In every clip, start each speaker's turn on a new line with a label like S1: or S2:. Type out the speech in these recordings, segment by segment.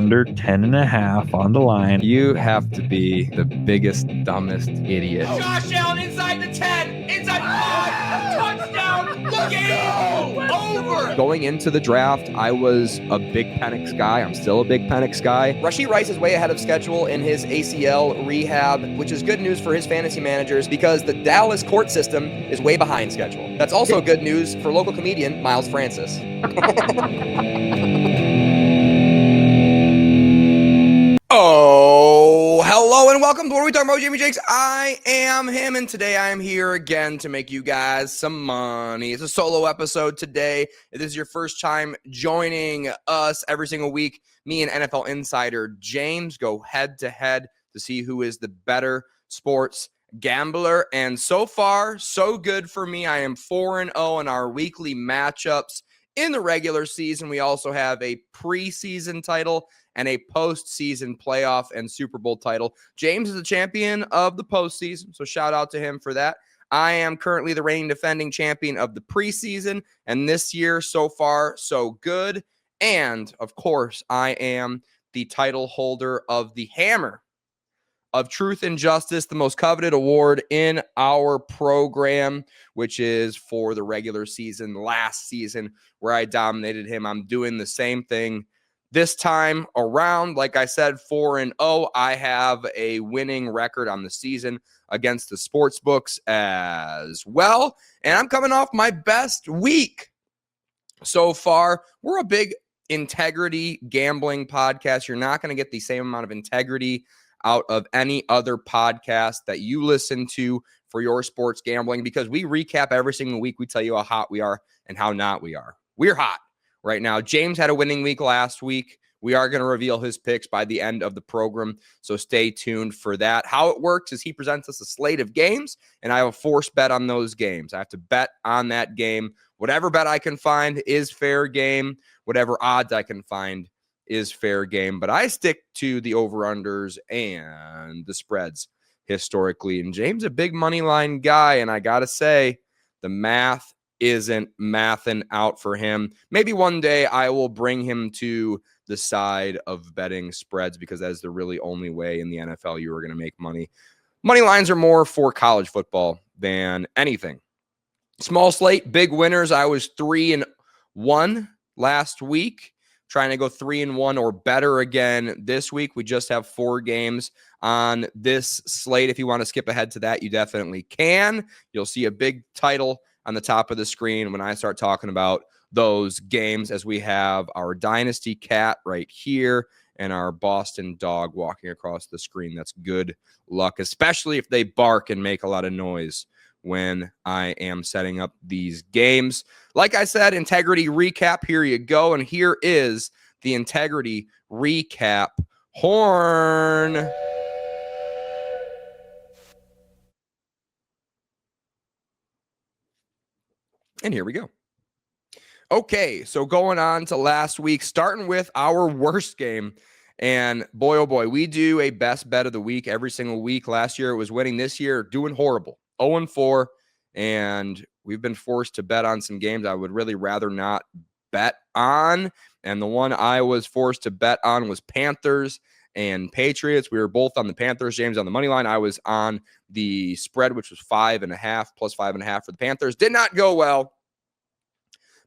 S1: under 10.5 on the line.
S2: You have to be the biggest, dumbest idiot.
S3: Josh Allen inside the 10, inside the 5, touchdown, game over.
S2: Going into the draft, I was a big Penix guy. I'm still a big Penix guy.
S4: Rashee Rice is way ahead of schedule in his ACL rehab, which is good news for his fantasy managers because the Dallas court system is way behind schedule. That's also good news for local comedian Miles Francis. Oh, hello and welcome to What Are We Talking About, Jamie Jakes. I am him, and today I am here again to make you guys some money. It's a solo episode today. If this is your first time joining us every single week, me and NFL insider James go head-to-head to see who is the better sports gambler. And so far, so good for me. I am 4-0 in our weekly matchups in the regular season. We also have a preseason title and a postseason playoff and Super Bowl title. James is the champion of the postseason, so shout out to him for that. I am currently the reigning defending champion of the preseason, and this year, so far, so good. And, of course, I am the title holder of the Hammer of Truth and Justice, the most coveted award in our program, which is for the regular season, last season, where I dominated him. I'm doing the same thing this time around. Like I said, 4-0. I have a winning record on the season against the sports books as well. And I'm coming off my best week so far. We're a big integrity gambling podcast. You're not going to get the same amount of integrity out of any other podcast that you listen to for your sports gambling, because we recap every single week. We tell you how hot we are and how not we are. We're hot right now. James had a winning week last week. We are going to reveal his picks by the end of the program, so stay tuned for that. How it works is he presents us a slate of games, and I have a forced bet on those games. I have to bet on that game. Whatever bet I can find is fair game. Whatever odds I can find is fair game. But I stick to the over-unders and the spreads historically. And James, a big money line guy, and I got to say, the math isn't mathing out for him. Maybe one day I will bring him to the side of betting spreads, because that is the really only way in the NFL you are going to make money. Money lines are more for college football than anything. Small slate, big winners. I was 3-1 last week, trying to go 3-1 or better again this week. We just have 4 games on this slate. If you want to skip ahead to that, you definitely can. You'll see a big title on the top of the screen when I start talking about those games, as we have our Dynasty cat right here and our Boston dog walking across the screen. That's good luck, especially if they bark and make a lot of noise when I am setting up these games. Like I said, integrity recap, here you go. And here is the integrity recap horn. And here we go. Okay, so going on to last week, starting with our worst game. And boy, oh boy, we do a best bet of the week every single week. Last year it was winning. This year, doing horrible. 0-4. And we've been forced to bet on some games I would really rather not bet on. And the one I was forced to bet on was Panthers and Patriots. We were both on the Panthers. James on the money line. I was on the spread, which was 5.5 plus 5.5 for the Panthers. Did not go well.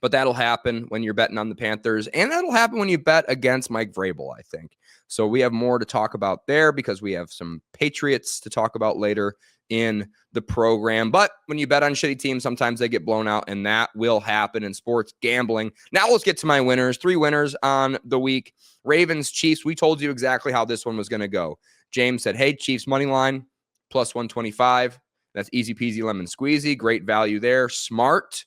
S4: But that'll happen when you're betting on the Panthers, and that'll happen when you bet against Mike Vrabel, I think. So we have more to talk about there, because we have some Patriots to talk about later in the program. But when you bet on shitty teams, sometimes they get blown out, and that will happen in sports gambling. Now let's get to my winners. 3 winners on the week. Ravens, Chiefs. We told you exactly how this one was going to go. James said, hey, Chiefs money line, plus 125. That's easy peasy lemon squeezy. Great value there. Smart,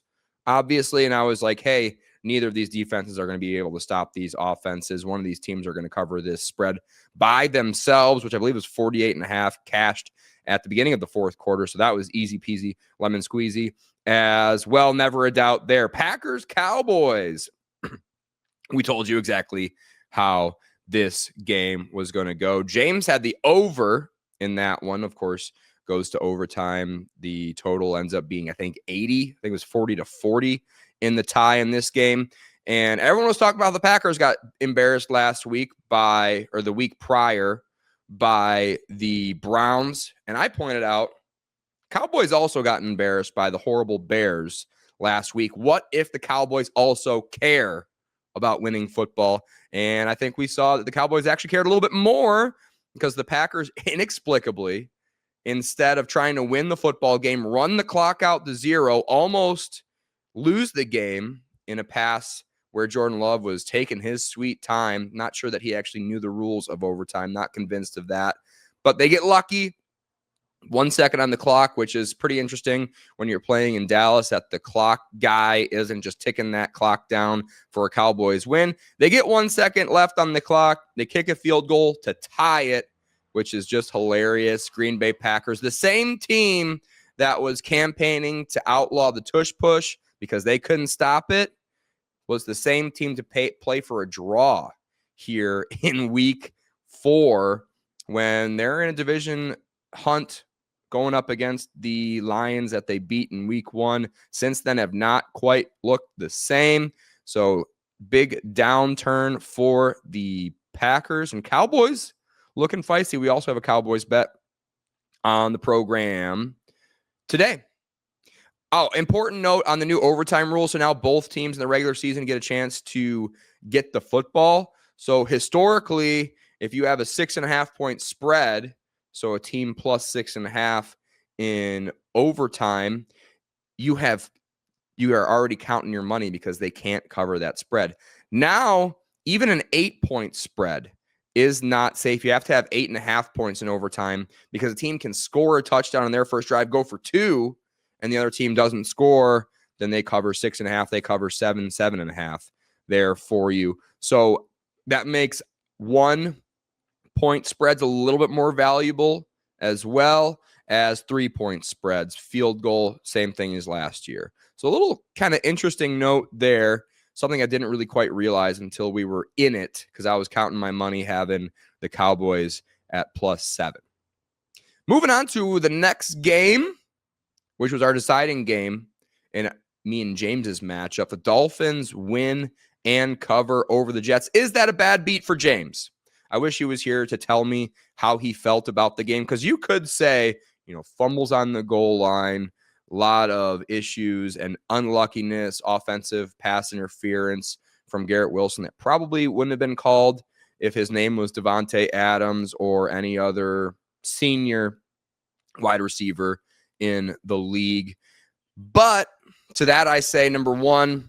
S4: obviously. And I was like, hey, neither of these defenses are going to be able to stop these offenses. One of these teams are going to cover this spread by themselves, which I believe was 48.5, cashed at the beginning of the fourth quarter. So that was easy peasy lemon squeezy as well. Never a doubt there. Packers, Cowboys. We told you exactly how this game was going to go. James had the over in that one, of course. Goes to overtime. The total ends up being, I think, 80. I think it was 40-40 in the tie in this game. And everyone was talking about the Packers got embarrassed last week or the week prior by the Browns. And I pointed out, Cowboys also got embarrassed by the horrible Bears last week. What if the Cowboys also care about winning football? And I think we saw that the Cowboys actually cared a little bit more because the Packers inexplicably, instead of trying to win the football game, run the clock out to 0, almost lose the game in a pass where Jordan Love was taking his sweet time. Not sure that he actually knew the rules of overtime. Not convinced of that. But they get lucky. 1 second on the clock, which is pretty interesting when you're playing in Dallas, that the clock guy isn't just ticking that clock down for a Cowboys win. They get 1 second left on the clock. They kick a field goal to tie it, which is just hilarious. Green Bay Packers, the same team that was campaigning to outlaw the tush push because they couldn't stop it, was the same team to play for a draw here in week 4 when they're in a division hunt going up against the Lions that they beat in week 1. Since then have not quite looked the same. So big downturn for the Packers, and Cowboys looking feisty. We also have a Cowboys bet on the program today. Oh, important note on the new overtime rule. So now both teams in the regular season get a chance to get the football. So historically, if you have a 6.5 point spread, so a team plus 6.5 in overtime, you are already counting your money because they can't cover that spread. Now, even an 8-point spread is not safe. You have to have 8.5 points in overtime because a team can score a touchdown on their first drive, go for 2, and the other team doesn't score, then they cover 6.5. They cover 7.5 there for you. So that makes 1 point spreads a little bit more valuable, as well as 3-point spreads. Field goal, same thing as last year. So a little kind of interesting note there. Something I didn't really quite realize until we were in it, because I was counting my money having the Cowboys at +7. Moving on to the next game, which was our deciding game in me and James's matchup. The Dolphins win and cover over the Jets. Is that a bad beat for James? I wish he was here to tell me how he felt about the game, because you could say, fumbles on the goal line, a lot of issues and unluckiness, offensive pass interference from Garrett Wilson that probably wouldn't have been called if his name was Devontae Adams or any other senior wide receiver in the league. But to that I say, number one,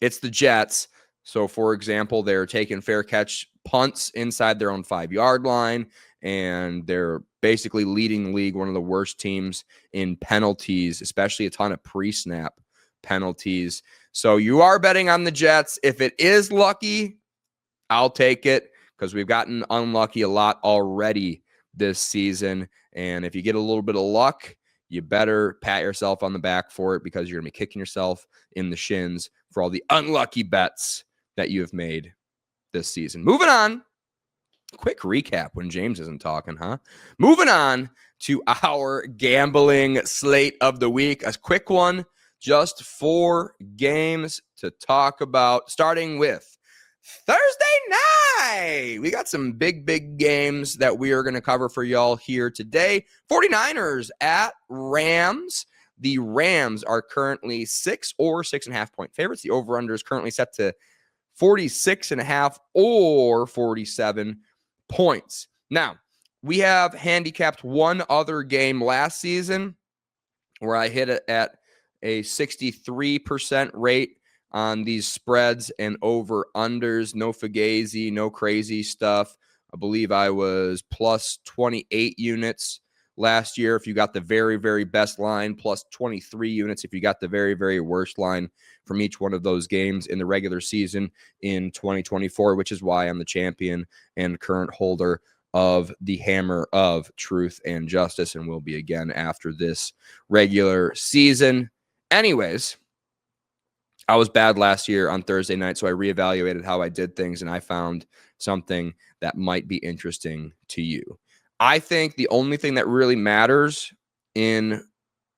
S4: it's the Jets. So, for example, they're taking fair catch punts inside their own 5-yard line, and they're basically leading the league, one of the worst teams in penalties, especially a ton of pre-snap penalties. So you are betting on the Jets. If it is lucky, I'll take it, because we've gotten unlucky a lot already this season. And if you get a little bit of luck, you better pat yourself on the back for it, because you're going to be kicking yourself in the shins for all the unlucky bets that you have made this season. Moving on. Quick recap when James isn't talking, huh? Moving on to our gambling slate of the week. A quick one, just 4 games to talk about, starting with Thursday night. We got some big games that we are going to cover for y'all here today. 49ers at Rams. The Rams are currently 6 or 6.5 point favorites. The over-under is currently set to 46.5 or 47 points. Now, we have handicapped one other game last season where I hit it at a 63% rate on these spreads and over-unders. No fugazi, no crazy stuff. I believe I was plus 28 units last year if you got the very, very best line, plus 23 units if you got the very, very worst line from each one of those games in the regular season in 2024, which is why I'm the champion and current holder of the Hammer of Truth and Justice, and will be again after this regular season. Anyways, I was bad last year on Thursday night, so I reevaluated how I did things, and I found something that might be interesting to you. I think the only thing that really matters in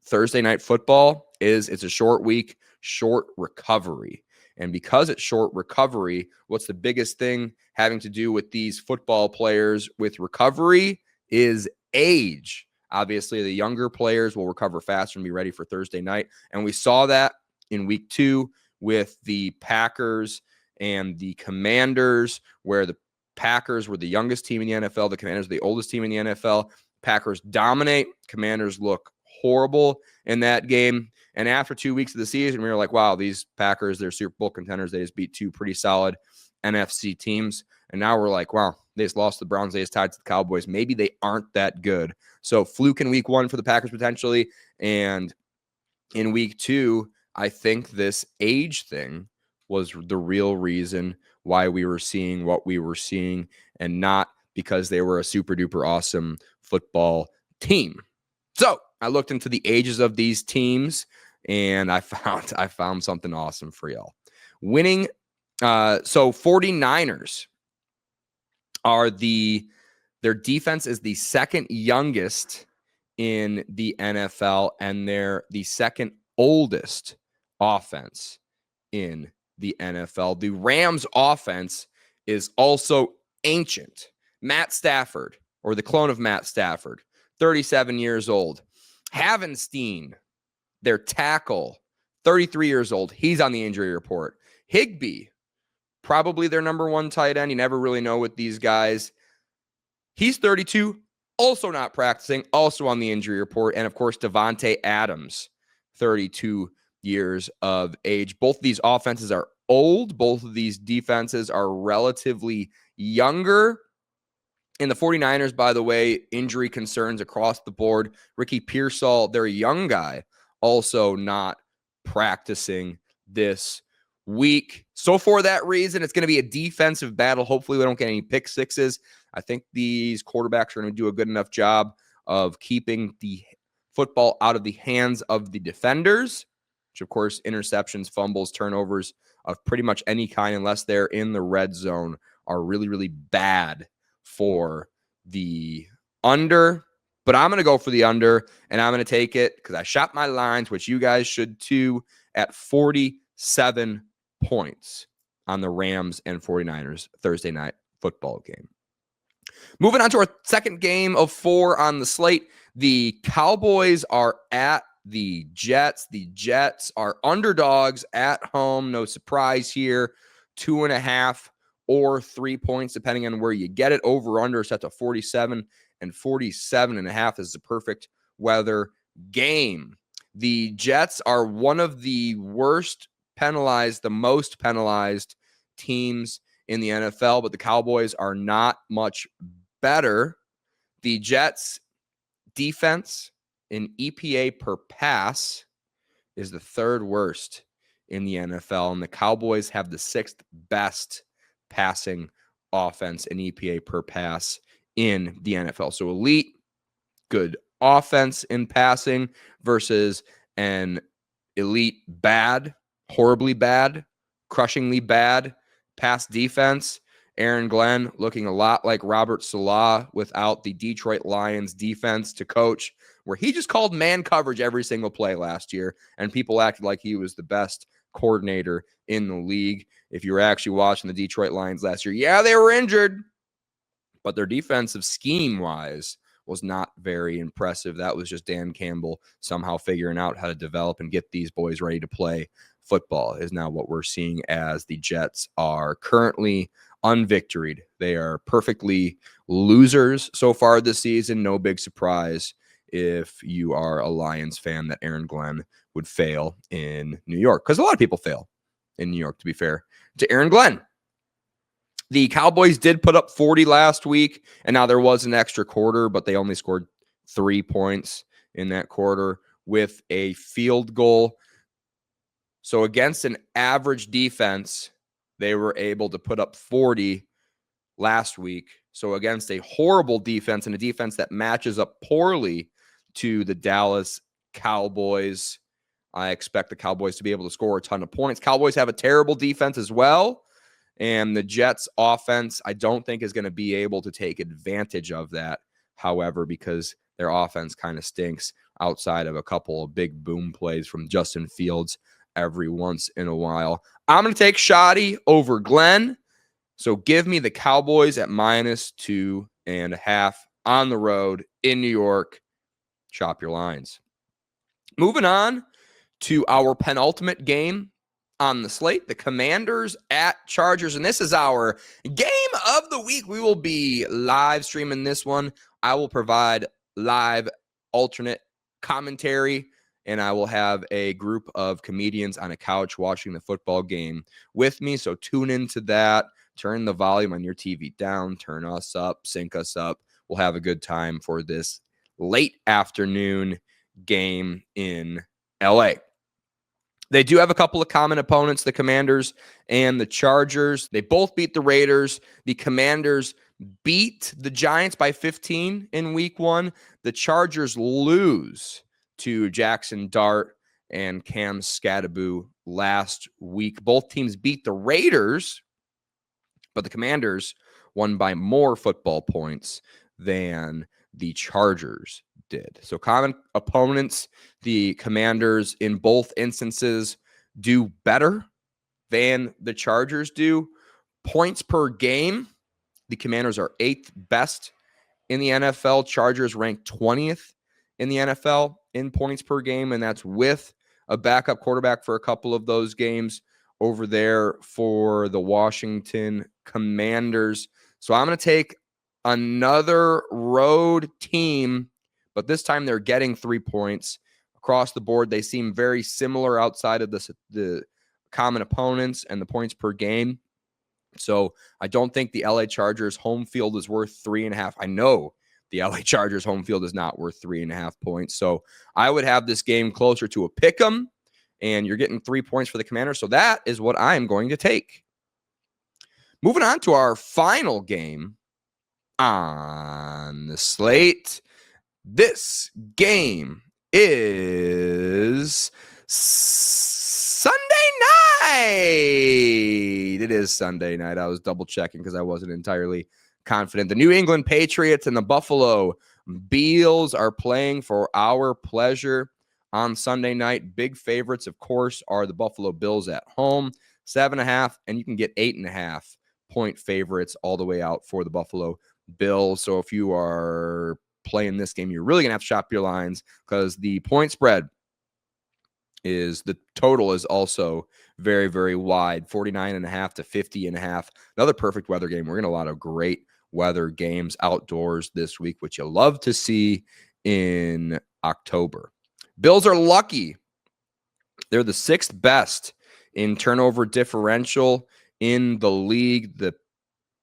S4: Thursday night football is it's a short week, short recovery. And because it's short recovery, what's the biggest thing having to do with these football players with recovery is age. Obviously, the younger players will recover faster and be ready for Thursday night. And we saw that in week 2 with the Packers and the Commanders, where the Packers were the youngest team in the NFL. The Commanders are the oldest team in the NFL. Packers dominate. Commanders look horrible in that game. And after 2 weeks of the season, we were like, wow, these Packers, they're Super Bowl contenders. They just beat 2 pretty solid NFC teams. And now we're like, wow, they just lost to the Browns. They just tied to the Cowboys. Maybe they aren't that good. So fluke in week 1 for the Packers potentially. And in week 2, I think this age thing was the real reason why we were seeing what we were seeing, and not because they were a super duper awesome football team. So I looked into the ages of these teams, and I found something awesome for y'all. Winning, so 49ers are their defense is the second youngest in the NFL, and they're the second oldest offense in the NFL. The Rams offense is also ancient. Matt Stafford, or the clone of Matt Stafford, 37 years old. Havenstein, their tackle, 33 years old. He's on the injury report. Higbee, probably their number 1 tight end. You never really know with these guys. He's 32, also not practicing, also on the injury report. And of course, Devontae Adams, 32 years of age. Both of these offenses are old. Both of these defenses are relatively younger. In the 49ers, by the way, injury concerns across the board. Ricky Pearsall, their young guy, also not practicing this week. So for that reason, it's going to be a defensive battle. Hopefully we don't get any pick sixes. I think these quarterbacks are going to do a good enough job of keeping the football out of the hands of the defenders, which of course, interceptions, fumbles, turnovers of pretty much any kind, unless they're in the red zone, are really, really bad for the under. But I'm going to go for the under, and I'm going to take it because I shot my lines, which you guys should too, at 47 points on the Rams and 49ers Thursday night football game. Moving on to our second game of 4 on the slate. The Cowboys are at the Jets. The Jets are underdogs at home. No surprise here. 2.5 or 3 points, depending on where you get it. Over under set to 47 and 47.5 is the perfect weather game. The Jets are one of the worst penalized, the most penalized teams in the NFL, but the Cowboys are not much better. The Jets defense in EPA per pass is the 3rd worst in the NFL, and the Cowboys have the 6th best passing offense in EPA per pass in the NFL. So elite, good offense in passing versus an elite bad, horribly bad, crushingly bad pass defense. Aaron Glenn looking a lot like Robert Saleh without the Detroit Lions defense to coach, where he just called man coverage every single play last year, and people acted like he was the best coordinator in the league. If you were actually watching the Detroit Lions last year, yeah, they were injured, but their defensive scheme-wise was not very impressive. That was just Dan Campbell somehow figuring out how to develop and get these boys ready to play football, is now what we're seeing, as the Jets are currently unvictoried. They are perfectly losers so far this season. No big surprise if you are a Lions fan that Aaron Glenn would fail in New York, because a lot of people fail in New York, to be fair to Aaron Glenn. The Cowboys did put up 40 last week, and now there was an extra quarter, but they only scored 3 points in that quarter with a field goal. So against an average defense, they were able to put up 40 last week. So against a horrible defense, and a defense that matches up poorly to the Dallas Cowboys, I expect the Cowboys to be able to score a ton of points. Cowboys have a terrible defense as well, and the Jets offense, I don't think, is going to be able to take advantage of that, however, because their offense kind of stinks outside of a couple of big boom plays from Justin Fields every once in a while. I'm going to take Shoddy over Glenn. So give me the Cowboys at -2.5 on the road in New York. Shop your lines. Moving on to our penultimate game on the slate, the Commanders at Chargers. And this is our game of the week. We will be live streaming this one. I will provide live alternate commentary, and I will have a group of comedians on a couch watching the football game with me. So tune into that. Turn the volume on your TV down, turn us up, sync us up. We'll have a good time for this late afternoon game in LA. They do have a couple of common opponents, the Commanders and the Chargers. They both beat the Raiders. The Commanders beat the Giants by 15 in week 1. The Chargers lose to Jackson Dart and Cam Scattaboo last week. Both teams beat the Raiders, but the Commanders won by more football points than the Chargers did. So common opponents, the Commanders in both instances do better than the Chargers do. Points per game, the Commanders are 8th best in the NFL. Chargers rank 20th in the NFL in points per game, and that's with a backup quarterback for a couple of those games over there for the Washington Commanders. So I'm going to take another road team, but this time they're getting 3 points across the board. They seem very similar outside of the common opponents and the points per game. So I don't think the LA Chargers home field is worth 3.5. I know the LA Chargers home field is not worth 3.5 points. So I would have this game closer to a pick 'em, and you're getting 3 points for the Commanders. So that is what I am going to take. Moving on to our final game on the slate. This game is Sunday night. It is Sunday night. I was double checking because I wasn't entirely confident. The New England Patriots and the Buffalo Bills are playing for our pleasure on Sunday night. Big favorites, of course, are the Buffalo Bills at home, 7.5, and you can get 8.5 point favorites all the way out for the Buffalo Bills. So if you are playing this game, you're really going to have to shop your lines because the point spread is, the total is also very, very wide, 49.5 to 50.5. Another perfect weather game. We're getting a lot of great weather games outdoors this week, which you'll love to see in October. Bills are lucky. They're the 6th best in turnover differential in the league. The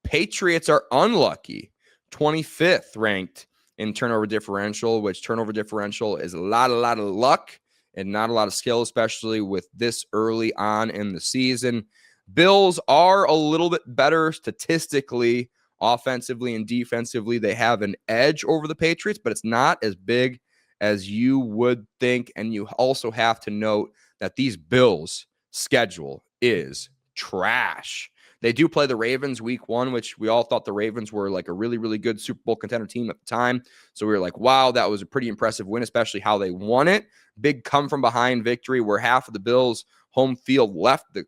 S4: Patriots are unlucky, 25th ranked in turnover differential, which turnover differential is a lot of luck and not a lot of skill, especially with this early on in the season. Bills are a little bit better statistically, offensively and defensively. They have an edge over the Patriots, but it's not as big as you would think. And you also have to note that these Bills' schedule is trash. They do play the Ravens week 1, which we all thought the Ravens were like a really, really good Super Bowl contender team at the time. So we were like, wow, that was a pretty impressive win, especially how they won it. Big come from behind victory where half of the Bills' home field left the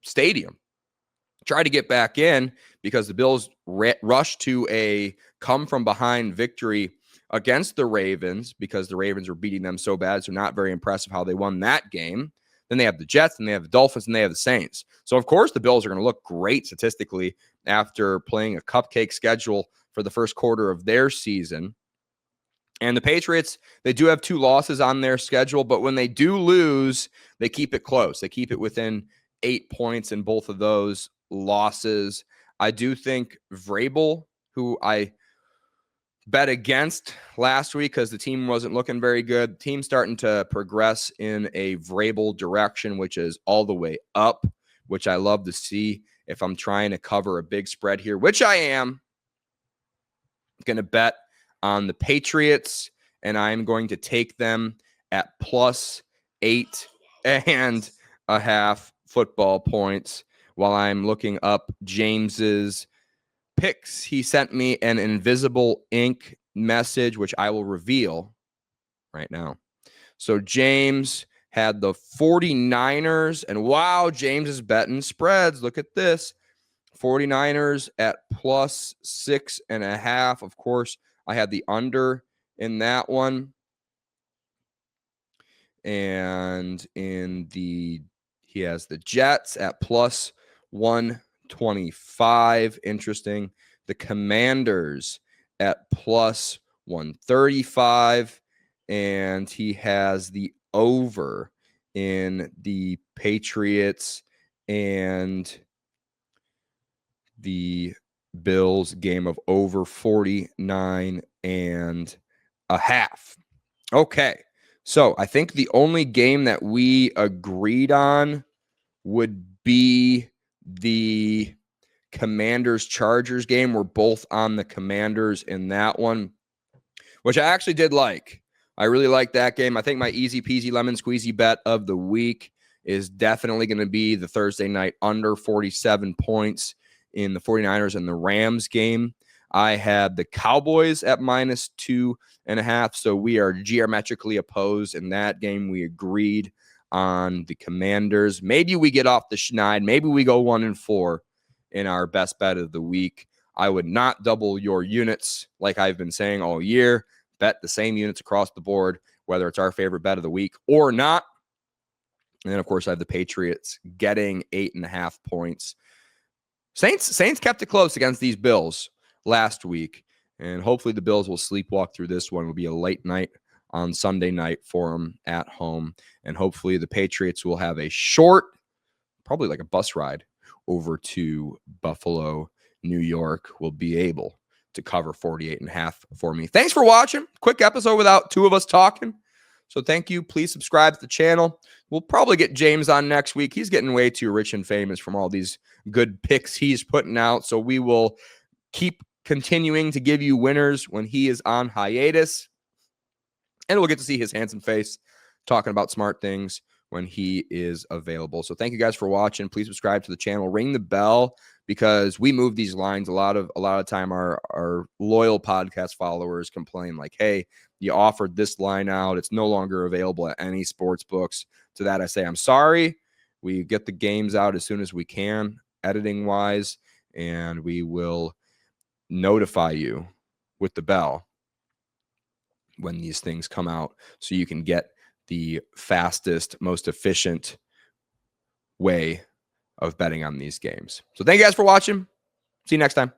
S4: stadium. Tried to get back in because the Bills rushed to a come from behind victory against the Ravens because the Ravens were beating them so bad. So not very impressive how they won that game. Then they have the Jets, and they have the Dolphins, and they have the Saints. So, of course, the Bills are going to look great statistically after playing a cupcake schedule for the first quarter of their season. And the Patriots, they do have 2 losses on their schedule, but when they do lose, they keep it close. They keep it within 8 points in both of those losses. I do think Vrabel, who I bet against last week because the team wasn't looking very good. Team starting to progress in a Vrabel direction, which is all the way up, which I love to see. If I'm trying to cover a big spread here, which I am, I'm going to bet on the Patriots, and I'm going to take them at +8.5 football points while I'm looking up James's picks. He sent me an invisible ink message, which I will reveal right now. So James had the 49ers, and wow, James is betting spreads. Look at this. 49ers at plus 6.5. Of course, I had the under in that one. And he has the Jets at plus 125. Interesting. The Commanders at plus 135. And he has the over in the Patriots and the Bills game of over 49.5. Okay. So I think the only game that we agreed on would be the Commanders-Chargers game. We're both on the Commanders in that one, which I actually did like. I really like that game. I think my easy peasy lemon squeezy bet of the week is definitely going to be the Thursday night under 47 points in the 49ers and the Rams game. I had the Cowboys at minus 2.5. So we are geometrically opposed in that game. We agreed on the Commanders. Maybe we get off the schneid. Maybe we go 1-4 in our best bet of the week. I would not double your units like I've been saying all year. Bet the same units across the board, whether it's our favorite bet of the week or not. And then, of course, I have the Patriots getting 8.5 points. Saints kept it close against these Bills last week, and hopefully the Bills will sleepwalk through this one. It'll be a late night on Sunday night for them at home, and hopefully the Patriots will have a short, probably like a bus ride over to Buffalo, New York. Will be able to cover 48.5 for me. Thanks for watching. Quick episode without two of us talking. So thank you. Please subscribe to the channel. We'll probably get James on next week. He's getting way too rich and famous from all these good picks he's putting out. So we will keep continuing to give you winners when he is on hiatus. And we'll get to see his handsome face talking about smart things when he is available. So thank you guys for watching. Please subscribe to the channel. Ring the bell because we move these lines. A lot of time our loyal podcast followers complain like, hey, you offered this line out. It's no longer available at any sports books. To that I say, I'm sorry. We get the games out as soon as we can, editing wise, and we will notify you with the bell when these things come out so you can get the fastest, most efficient way of betting on these games. So thank you guys for watching. See you next time.